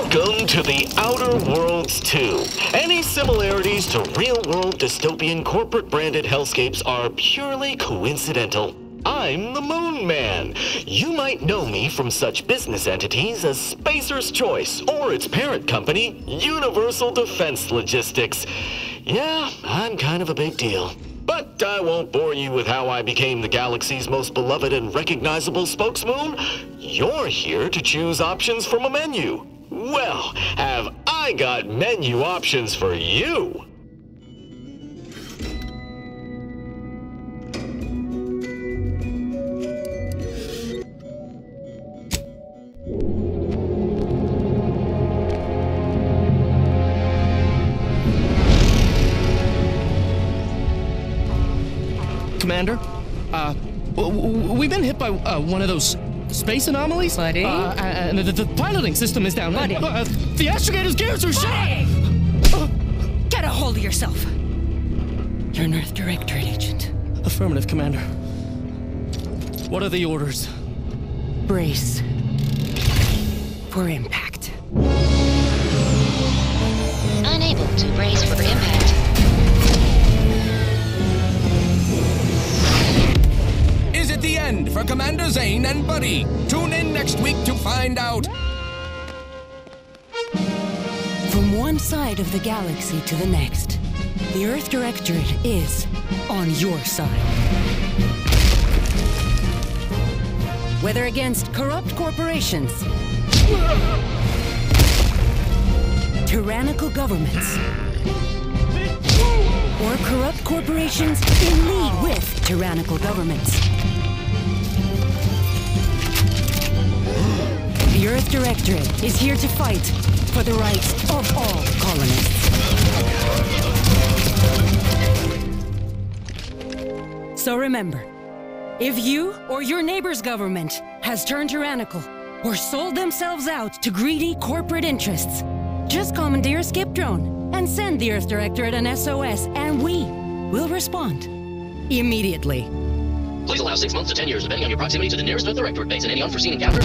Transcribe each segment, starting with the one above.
Welcome to the Outer Worlds 2. Any similarities to real-world dystopian corporate-branded hellscapes are purely coincidental. I'm the Moon Man. You might know me from such business entities as Spacer's Choice or its parent company, Universal Defense Logistics. Yeah, I'm kind of a big deal. But I won't bore you with how I became the galaxy's most beloved and recognizable spokesmoon. You're here to choose options from a menu. Well, have I got menu options for you? Commander, we've been hit by one of those space anomalies. Buddy? And the piloting system is down. Buddy? The astrogator's gears are shot! Get a hold of yourself. You're an Earth Directorate agent. Affirmative, Commander. What are the orders? Brace for impact. Unable to brace for impact. Is it the end for Commander Zane and Buddy? Tune in next week to find out. From one side of the galaxy to the next, the Earth Directorate is on your side. Whether against corrupt corporations, tyrannical governments, or corrupt corporations in league with tyrannical governments. The Earth Directorate is here to fight for the rights of all colonists. So remember, if you or your neighbor's government has turned tyrannical or sold themselves out to greedy corporate interests, just commandeer a skip drone and send the Earth Directorate an SOS, and we will respond immediately. Please allow 6 months to 10 years, depending on your proximity to the nearest Earth Directorate base and any unforeseen encounter.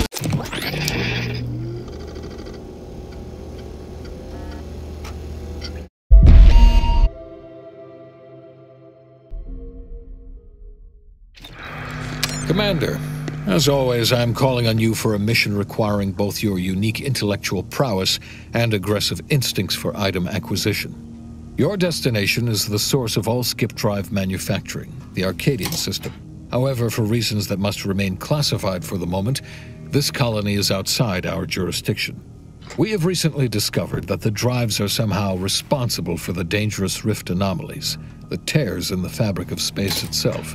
Commander, as always, I'm calling on you for a mission requiring both your unique intellectual prowess and aggressive instincts for item acquisition. Your destination is the source of all skip drive manufacturing, the Arcadian system. However, for reasons that must remain classified for the moment, this colony is outside our jurisdiction. We have recently discovered that the drives are somehow responsible for the dangerous rift anomalies, the tears in the fabric of space itself.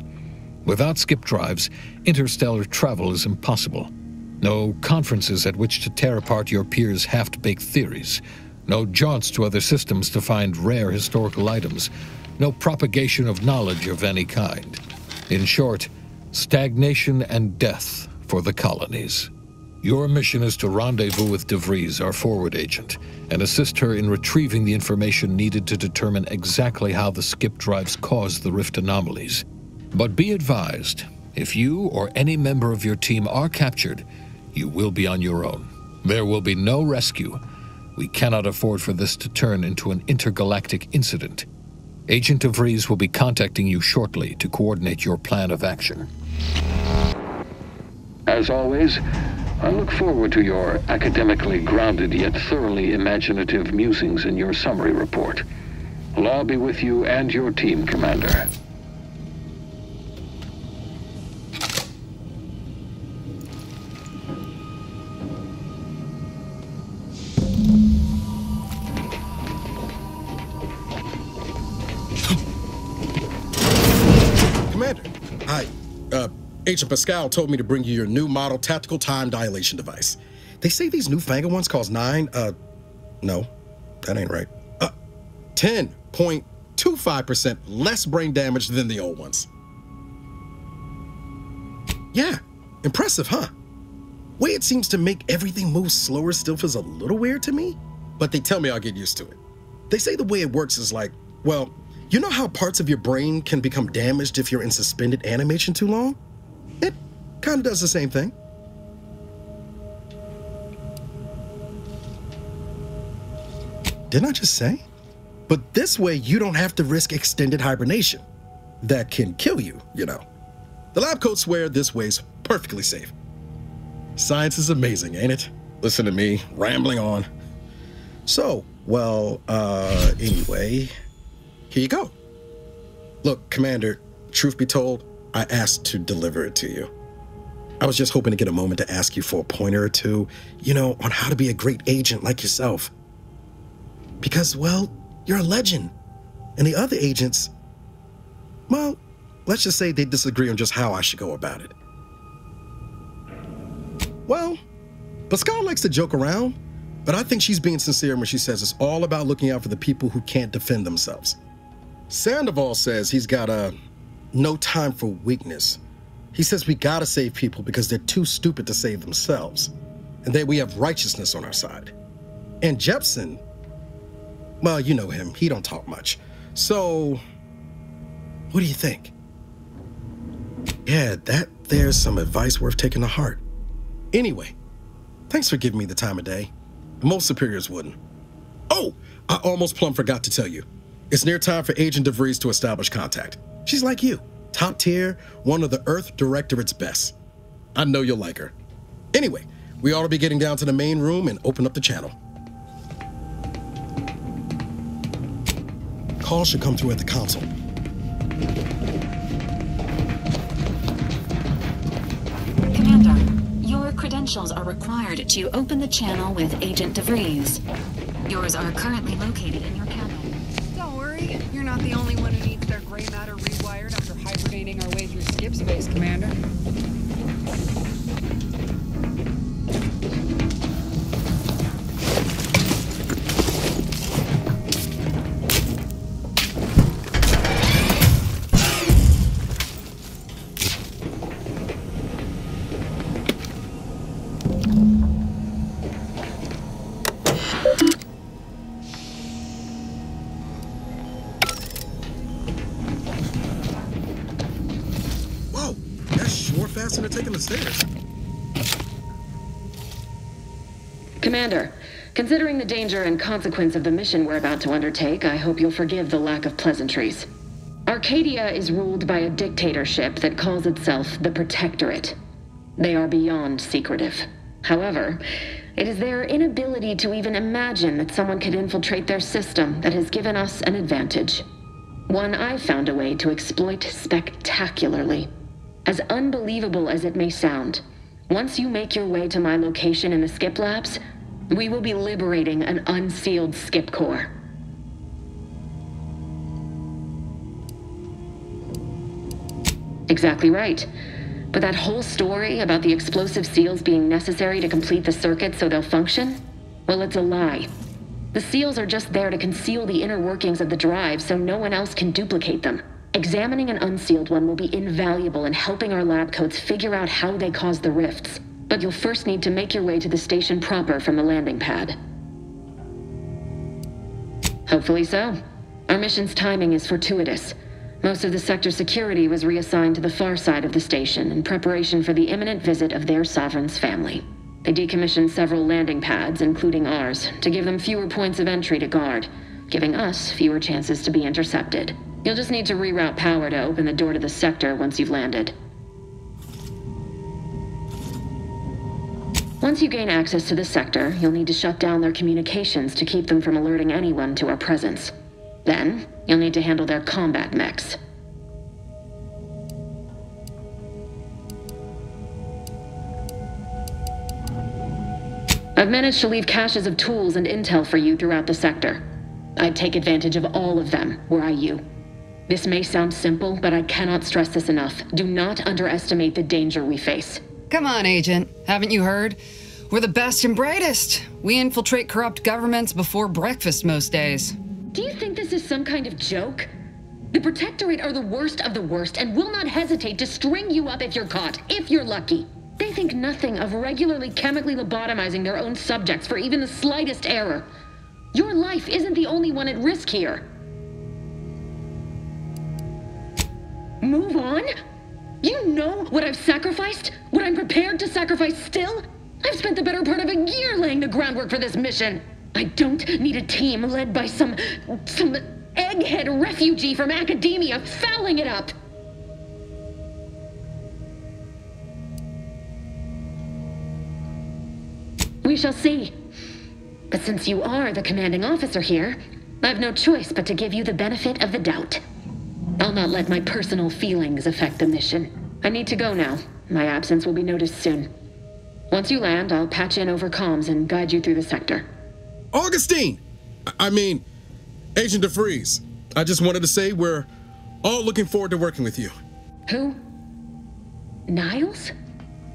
Without skip drives, interstellar travel is impossible. No conferences at which to tear apart your peers' half-baked theories. No jaunts to other systems to find rare historical items. No propagation of knowledge of any kind. In short, stagnation and death for the colonies. Your mission is to rendezvous with DeVries, our forward agent, and assist her in retrieving the information needed to determine exactly how the skip drives caused the rift anomalies. But be advised, if you or any member of your team are captured, you will be on your own. There will be no rescue. We cannot afford for this to turn into an intergalactic incident. Agent DeVries will be contacting you shortly to coordinate your plan of action. As always, I look forward to your academically grounded yet thoroughly imaginative musings in your summary report. Law be with you and your team, Commander. Agent Pascal told me to bring you your new model tactical time dilation device. They say these newfangled ones cost no, that ain't right. 10.25% less brain damage than the old ones. Yeah, impressive, huh? Way it seems to make everything move slower still feels a little weird to me, but they tell me I'll get used to it. They say the way it works is like, well, you know how parts of your brain can become damaged if you're in suspended animation too long? It kind of does the same thing. Didn't I just say? But this way, you don't have to risk extended hibernation. That can kill you, you know. The lab coats swear this way's perfectly safe. Science is amazing, ain't it? Listen to me, rambling on. So, well, anyway, here you go. Look, Commander, truth be told, I asked to deliver it to you. I was just hoping to get a moment to ask you for a pointer or two, you know, on how to be a great agent like yourself. Because, well, you're a legend. And the other agents, well, let's just say they disagree on just how I should go about it. Well, Pascal likes to joke around, but I think she's being sincere when she says it's all about looking out for the people who can't defend themselves. Sandoval says he's got no time for weakness. He says we gotta save people because they're too stupid to save themselves, and that we have righteousness on our side. And Jepson, well, you know him, he don't talk much. So, what do you think? Yeah, there's some advice worth taking to heart. Anyway, thanks for giving me the time of day. Most superiors wouldn't. Oh, I almost plumb forgot to tell you. It's near time for Agent DeVries to establish contact. She's like you, top tier, one of the Earth Directorate's best. I know you'll like her. Anyway, we ought to be getting down to the main room and open up the channel. Call should come through at the console. Commander, your credentials are required to open the channel with Agent DeVries. Yours are currently located in your cabin. Don't worry, you're not the only one who needs their gray matter rewired after hibernating our way through skip space, Commander. Taking the stairs. Commander, considering the danger and consequence of the mission we're about to undertake, I hope you'll forgive the lack of pleasantries. Arcadia is ruled by a dictatorship that calls itself the Protectorate. They are beyond secretive. However, it is their inability to even imagine that someone could infiltrate their system that has given us an advantage. One I've found a way to exploit spectacularly. As unbelievable as it may sound, once you make your way to my location in the skip labs, we will be liberating an unsealed skip core. Exactly right. But that whole story about the explosive seals being necessary to complete the circuit so they'll function? Well, it's a lie. The seals are just there to conceal the inner workings of the drive so no one else can duplicate them. Examining an unsealed one will be invaluable in helping our lab coats figure out how they caused the rifts. But you'll first need to make your way to the station proper from the landing pad. Hopefully so. Our mission's timing is fortuitous. Most of the sector security was reassigned to the far side of the station in preparation for the imminent visit of their sovereign's family. They decommissioned several landing pads, including ours, to give them fewer points of entry to guard, giving us fewer chances to be intercepted. You'll just need to reroute power to open the door to the sector once you've landed. Once you gain access to the sector, you'll need to shut down their communications to keep them from alerting anyone to our presence. Then, you'll need to handle their combat mechs. I've managed to leave caches of tools and intel for you throughout the sector. I'd take advantage of all of them, were I you. This may sound simple, but I cannot stress this enough. Do not underestimate the danger we face. Come on, Agent. Haven't you heard? We're the best and brightest. We infiltrate corrupt governments before breakfast most days. Do you think this is some kind of joke? The Protectorate are the worst of the worst and will not hesitate to string you up if you're caught, if you're lucky. They think nothing of regularly chemically lobotomizing their own subjects for even the slightest error. Your life isn't the only one at risk here. Move on? You know what I've sacrificed? What I'm prepared to sacrifice still? I've spent the better part of a year laying the groundwork for this mission. I don't need a team led by some egghead refugee from academia fouling it up. We shall see. But since you are the commanding officer here, I've no choice but to give you the benefit of the doubt. I'll not let my personal feelings affect the mission. I need to go now. My absence will be noticed soon. Once you land, I'll patch in over comms and guide you through the sector. Augustine! I mean, Agent DeFreeze. I just wanted to say we're all looking forward to working with you. Who? Niles?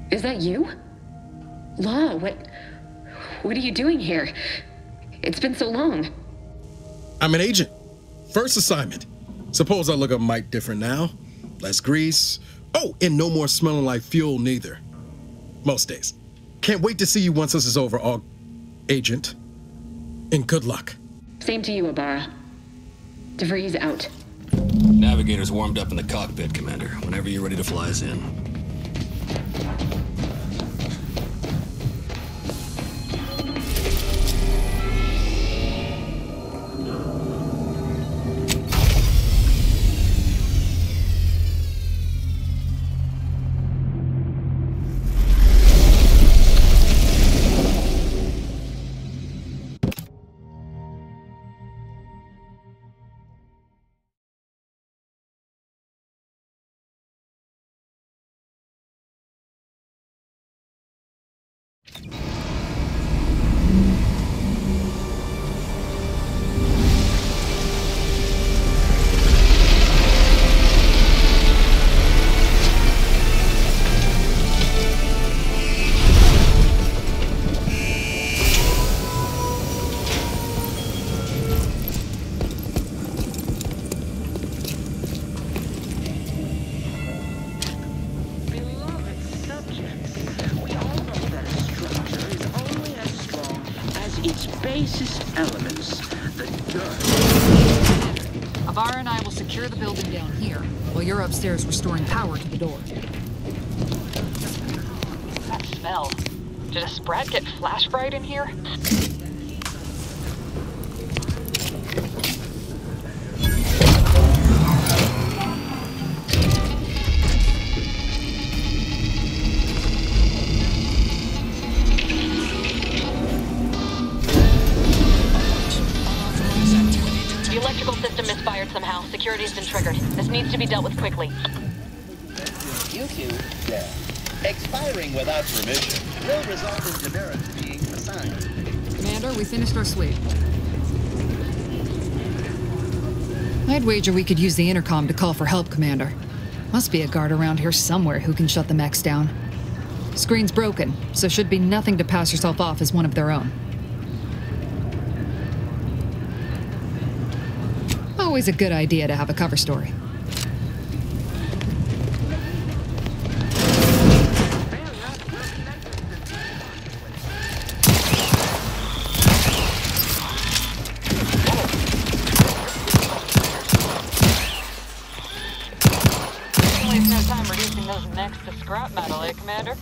Is that you? Law, what are you doing here? It's been so long. I'm an agent. First assignment. Suppose I look a mite different now. Less grease. Oh, and no more smelling like fuel neither. Most days. Can't wait to see you once this is over, Agent. And good luck. Same to you, Abara. DeVries out. Navigator's warmed up in the cockpit, Commander. Whenever you're ready to fly us in. Upstairs restoring power to the door. That smell. Did a sprat get flash fried in here? The electrical system misfired somehow. Security has been triggered. This needs to be dealt with quickly. You two, yeah. Expiring without permission will result in demerits being assigned. Commander, we finished our sweep. I'd wager we could use the intercom to call for help, Commander. Must be a guard around here somewhere who can shut the mechs down. Screen's broken, so should be nothing to pass yourself off as one of their own. Always a good idea to have a cover story. Waste no time reducing those necks to scrap metal, eh, Commander?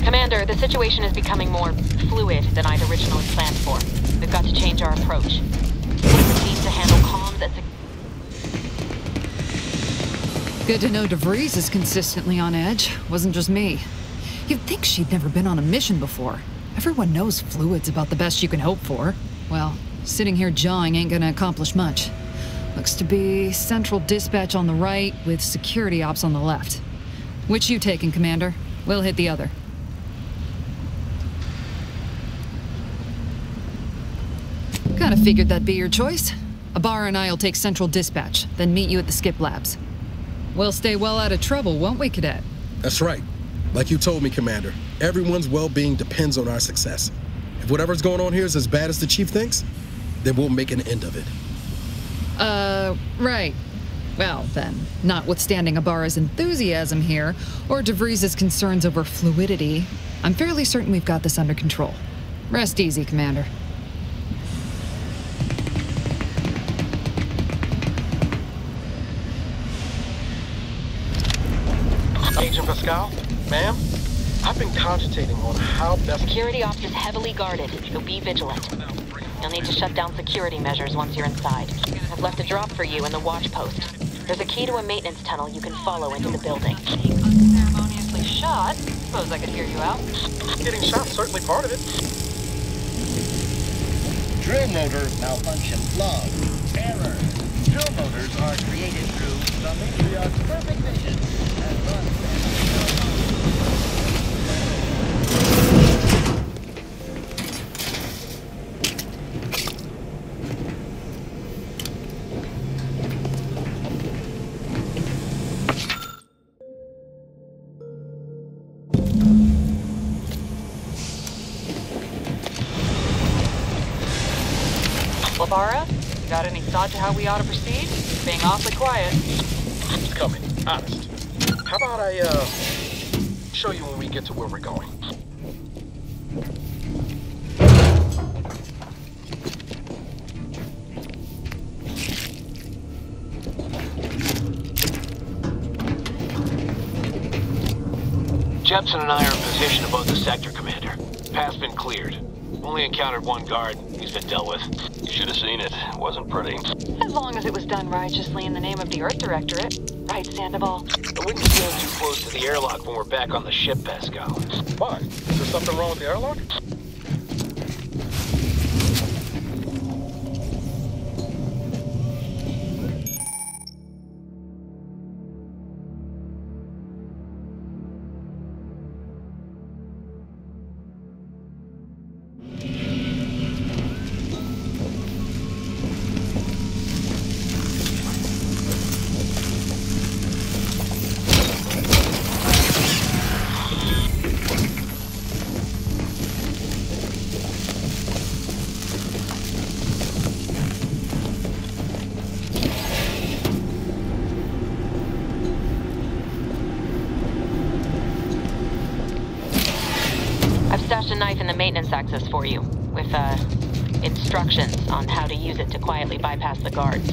Commander, the situation is becoming more fluid than I'd originally planned for. We've got to change our approach. We need to handle comms at Good to know DeVries is consistently on edge. Wasn't just me. You'd think she'd never been on a mission before. Everyone knows fluid's about the best you can hope for. Well, sitting here jawing ain't gonna accomplish much. Looks to be central dispatch on the right with security ops on the left. Which you taking, Commander? We'll hit the other. Kinda figured that'd be your choice. Abara and I'll take central dispatch, then meet you at the skip labs. We'll stay well out of trouble, won't we, Cadet? That's right. Like you told me, Commander, everyone's well-being depends on our success. If whatever's going on here is as bad as the Chief thinks, then we'll make an end of it. Right. Well, then, notwithstanding Ibarra's enthusiasm here, or DeVries' concerns over fluidity, I'm fairly certain we've got this under control. Rest easy, Commander. Agent Pascal, ma'am, I've been cogitating on how best... Security ops is heavily guarded, so be vigilant. You'll need to shut down security measures once you're inside. I've left a drop for you in the watch post. There's a key to a maintenance tunnel you can follow into the building. Unceremoniously shot? Suppose I could hear you out. Getting shot, certainly part of it. Drill motor malfunction log. Error. Drill motors are created through the matriarch's perfect vision and run. Ibarra, you got any thought to how we ought to proceed? Being awfully quiet. It's coming, honest. How about I, show you when we get to where we're going? Jepson and I are in position above the sector, Commander. Path's been cleared. Only encountered one guard. He's been dealt with. You should have seen it. It wasn't pretty. As long as it was done righteously in the name of the Earth Directorate. Right, Sandoval? I wouldn't stand too close to the airlock when we're back on the ship, Pascal. Why? Is there something wrong with the airlock? Stashed a knife in the maintenance access for you, with, instructions on how to use it to quietly bypass the guards.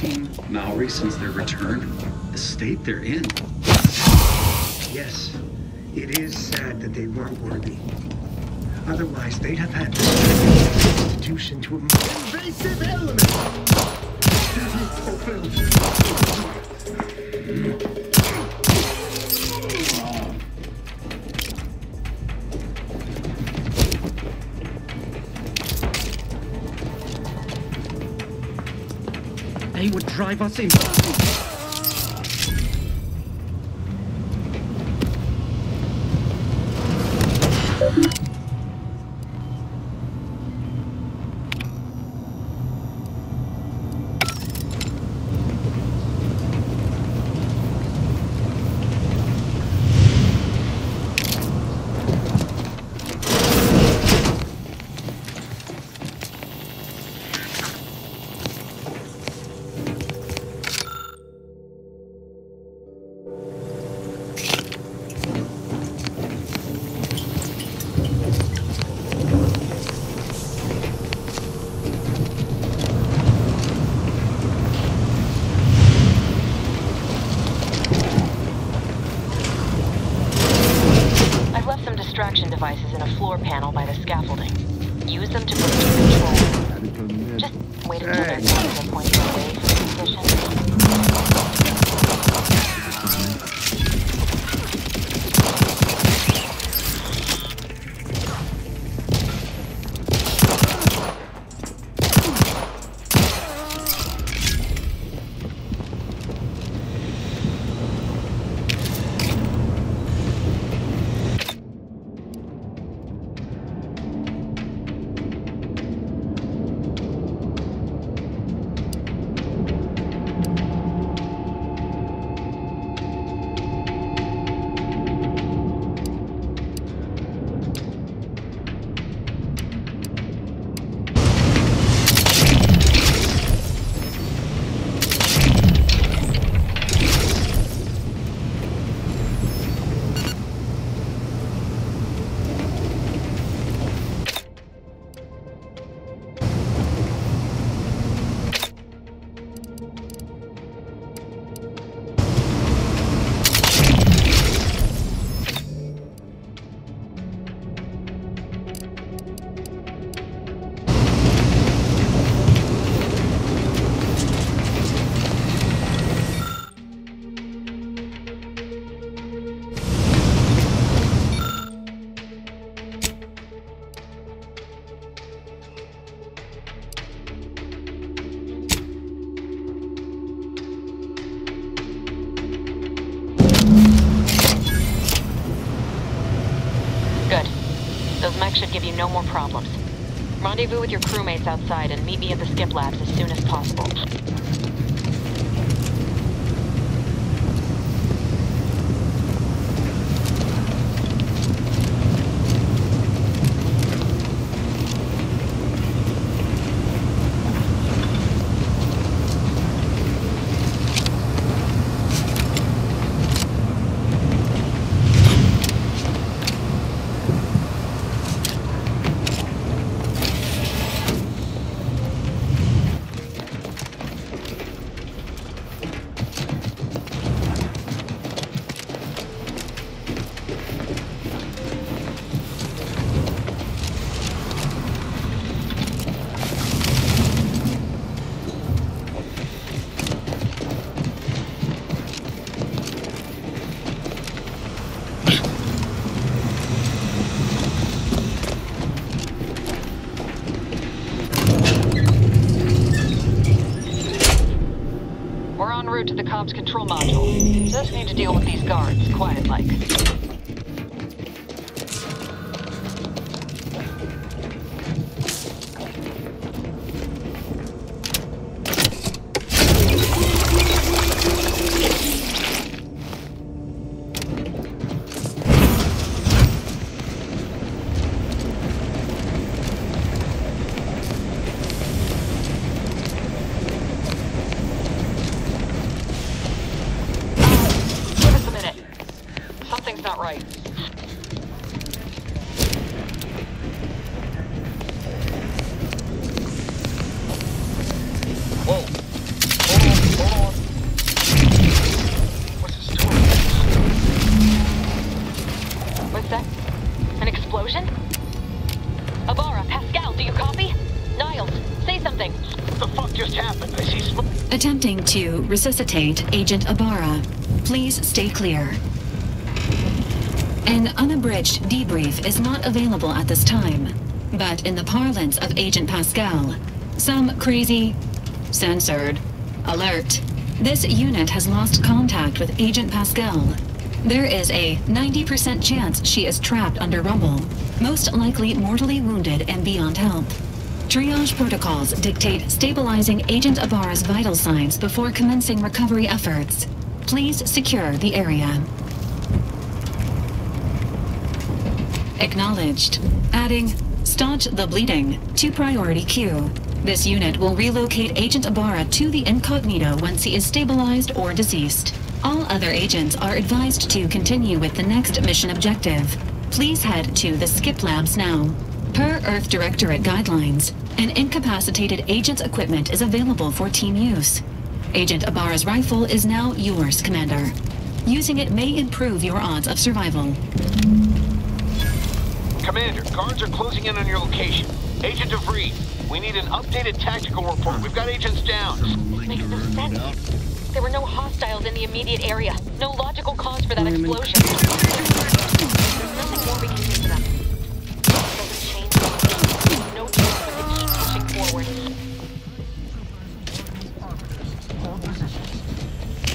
seen Maori since their return. The state they're in. Yes, it is sad that they weren't worthy. Otherwise, they'd have had this institution to invasive elements. They would drive us in. Devices in a floor panel by the scaffolding. Use them to boost your control. Just wait until their guns are pointing away from the position. Should give you no more problems. Rendezvous with your crewmates outside and meet me at the skip labs as soon as possible. To the comms control module. Just need to deal with these guards, quiet-like. just happened? I see smoke. Attempting to resuscitate Agent Ibarra. Please stay clear. An unabridged debrief is not available at this time, but in the parlance of Agent Pascal, some crazy... censored. Alert. This unit has lost contact with Agent Pascal. There is a 90% chance she is trapped under rubble, most likely mortally wounded and beyond help. Triage protocols dictate stabilizing Agent Ibarra's vital signs before commencing recovery efforts. Please secure the area. Acknowledged. Adding, staunch the bleeding to priority queue. This unit will relocate Agent Ibarra to the incognito once he is stabilized or deceased. All other agents are advised to continue with the next mission objective. Please head to the Skip Labs now. Per Earth Directorate guidelines, an incapacitated agent's equipment is available for team use. Agent Ibarra's rifle is now yours, Commander. Using it may improve your odds of survival. Commander, guards are closing in on your location. Agent DeVries, we need an updated tactical report. We've got agents down. Makes no sense. There were no hostiles in the immediate area. No logical cause for that explosion. There's nothing more we can do for them. Doesn't change anything. No choice but to keep pushing forward. Hold positions.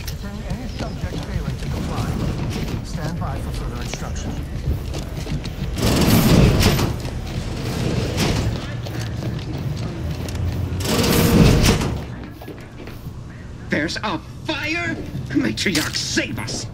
Detain any subject failing to comply. Stand by for further instruction. There's a fire? Matriarch, save us!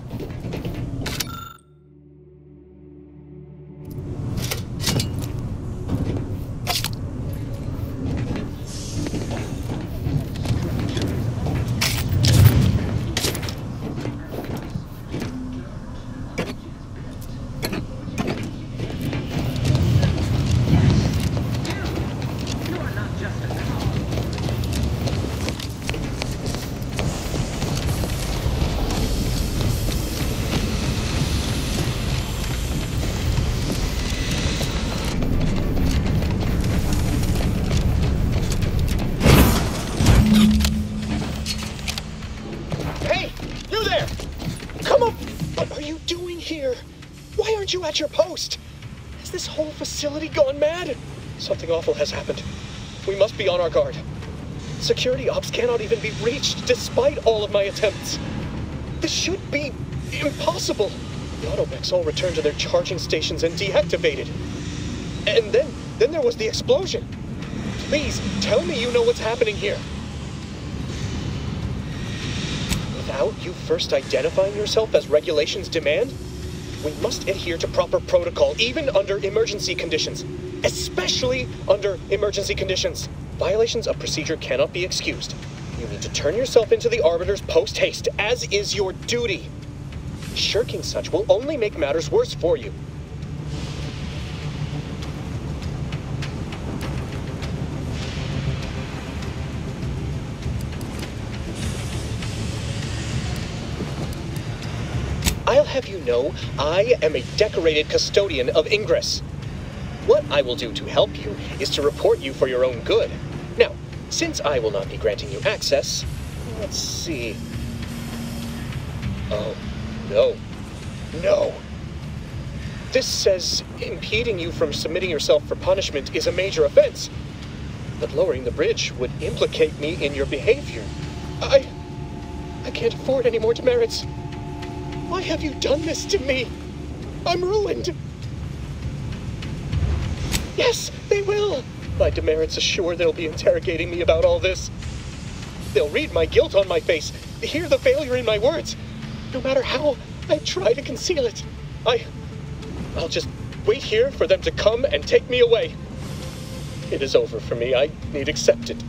At your post! Has this whole facility gone mad? Something awful has happened. We must be on our guard. Security ops cannot even be reached despite all of my attempts. This should be impossible. The automechs all returned to their charging stations and deactivated. And then there was the explosion. Please, tell me you know what's happening here. Without you first identifying yourself as regulations demand, we must adhere to proper protocol, even under emergency conditions. Especially under emergency conditions. Violations of procedure cannot be excused. You need to turn yourself into the Arbiter's post-haste, as is your duty. Shirking such will only make matters worse for you. I'll have you know, I am a decorated custodian of Ingress. What I will do to help you is to report you for your own good. Now, since I will not be granting you access, let's see. Oh, no. No. This says impeding you from submitting yourself for punishment is a major offense. But lowering the bridge would implicate me in your behavior. I can't afford any more demerits. Why have you done this to me? I'm ruined. Yes, they will. My demerits assure they'll be interrogating me about all this. They'll read my guilt on my face, hear the failure in my words. No matter how I try to conceal it, I'll just wait here for them to come and take me away. It is over for me. I need accept it.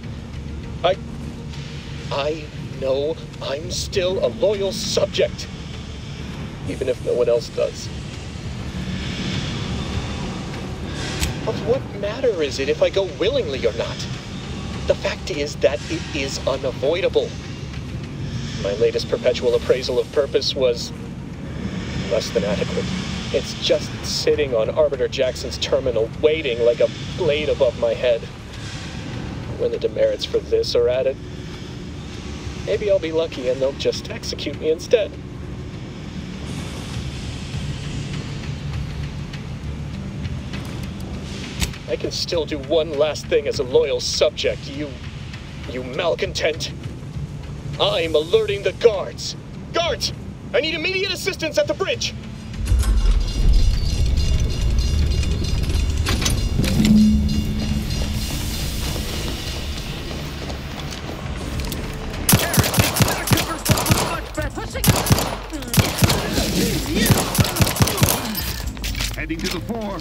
I know I'm still a loyal subject, even if no one else does. Of what matter is it if I go willingly or not? The fact is that it is unavoidable. My latest perpetual appraisal of purpose was less than adequate. It's just sitting on Arbiter Jackson's terminal, waiting like a blade above my head. when the demerits for this are added. Maybe I'll be lucky and they'll just execute me instead. I can still do one last thing as a loyal subject, you malcontent. I'm alerting the guards. Guards! I need immediate assistance at the bridge! Heading to the fore.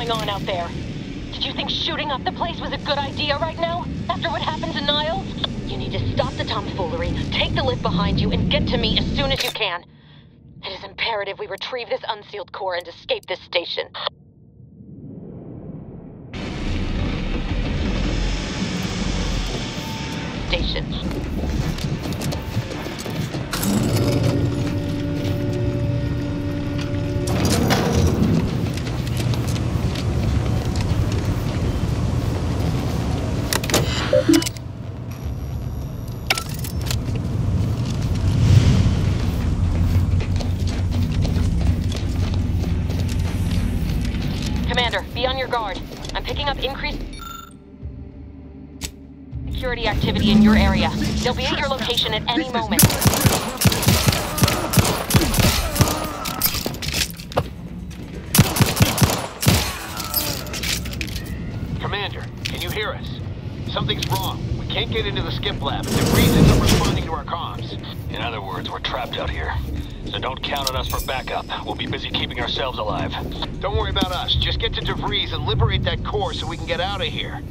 On out there. Did you think shooting up the place was a good idea right now? After what happened to Niles? You need to stop the tomfoolery, take the lift behind you, and get to me as soon as you can. It is imperative we retrieve this unsealed core and escape this station. Commander, be on your guard. I'm picking up increased security activity in your area. They'll be at your location at any moment. Commander, can you hear us? Something's wrong. We can't get into the skip lab. The reasons are responding to our comms. In other words, we're trapped out here. So don't count on us for backup. We'll be busy keeping ourselves alive. Don't worry about us. Just get to DeVries and liberate that core so we can get out of here.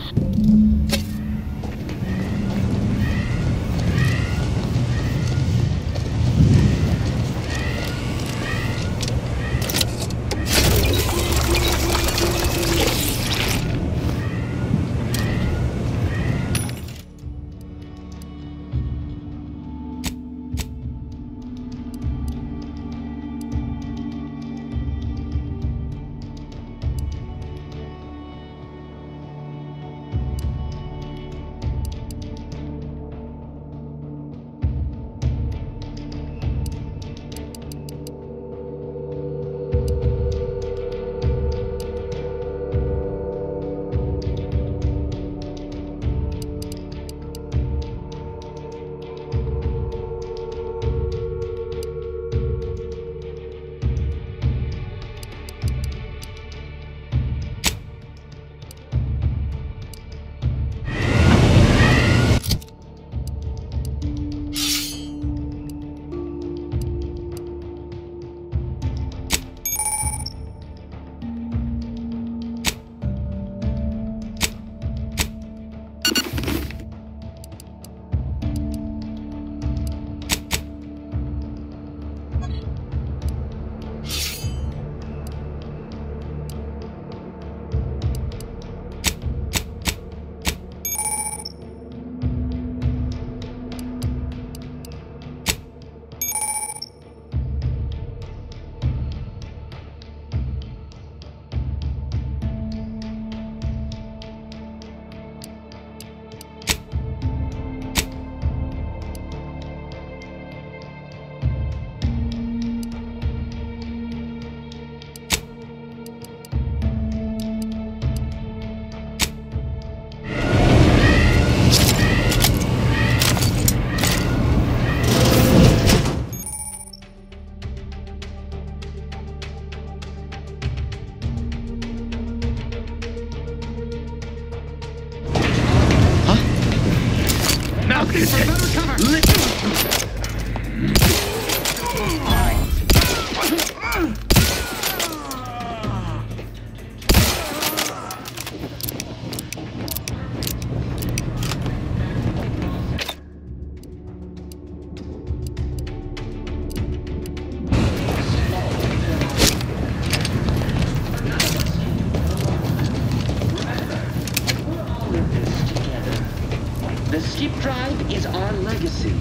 The skip drive is our legacy.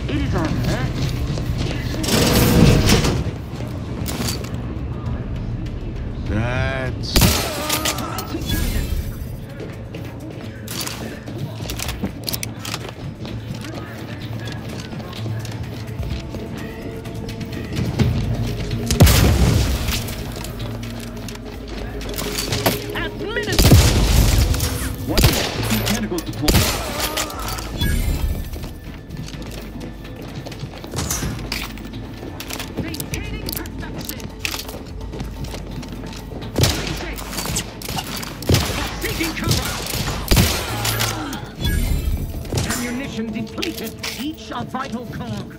It is our match. That's... Ammunition depleted. Each a vital cog.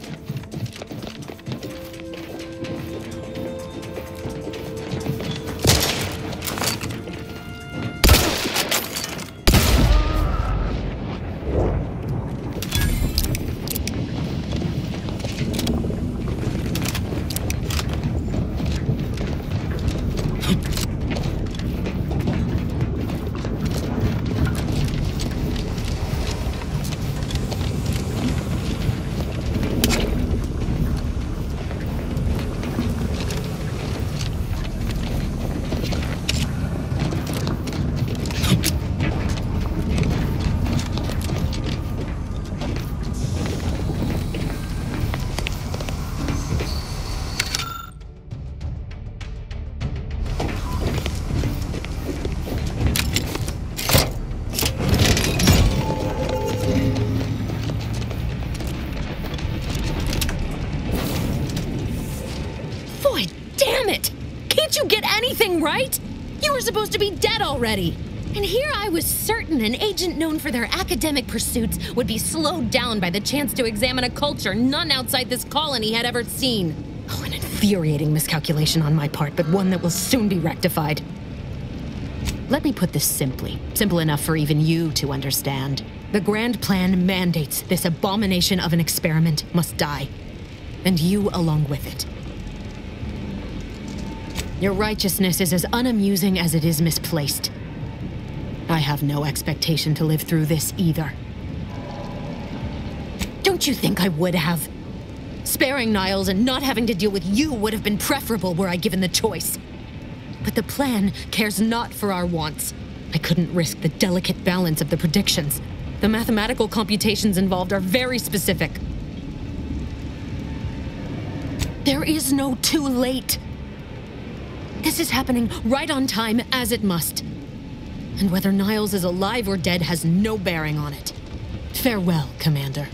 Right? You were supposed to be dead already. And here I was certain an agent known for their academic pursuits would be slowed down by the chance to examine a culture none outside this colony had ever seen. Oh, an infuriating miscalculation on my part, but one that will soon be rectified. Let me put this simply, simple enough for even you to understand. The grand plan mandates this abomination of an experiment must die, and you along with it. Your righteousness is as unamusing as it is misplaced. I have no expectation to live through this either. Don't you think I would have? Sparing Niles and not having to deal with you would have been preferable were I given the choice. But the plan cares not for our wants. I couldn't risk the delicate balance of the predictions. The mathematical computations involved are very specific. There is no too late. This is happening right on time, as it must. And whether Niles is alive or dead has no bearing on it. Farewell, Commander.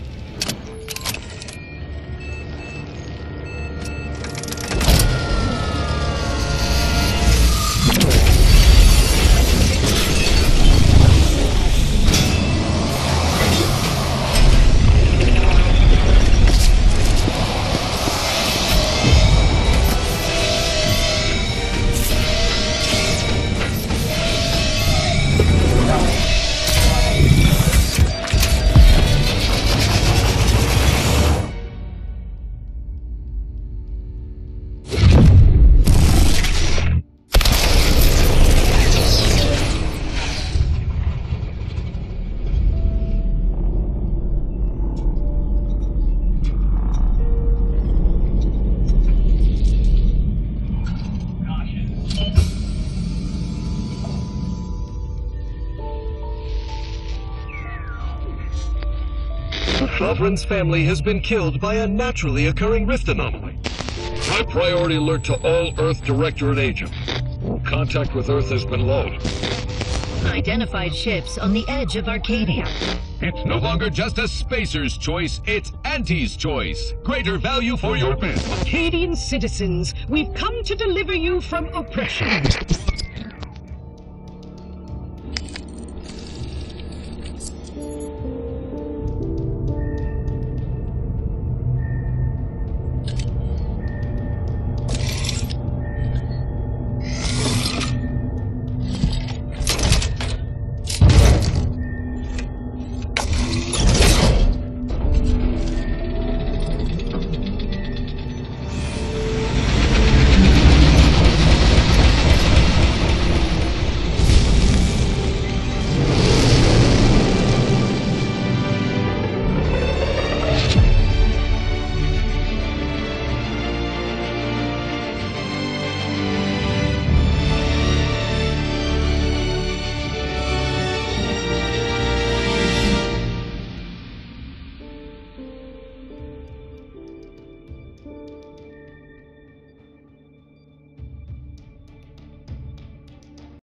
Sovereign's family has been killed by a naturally occurring rift anomaly. High priority alert to all Earth Directorate agents. Contact with Earth has been low. Identified ships on the edge of Arcadia. It's no longer just a spacer's choice, it's Auntie's choice. Greater value for your bid. Arcadian citizens, we've come to deliver you from oppression.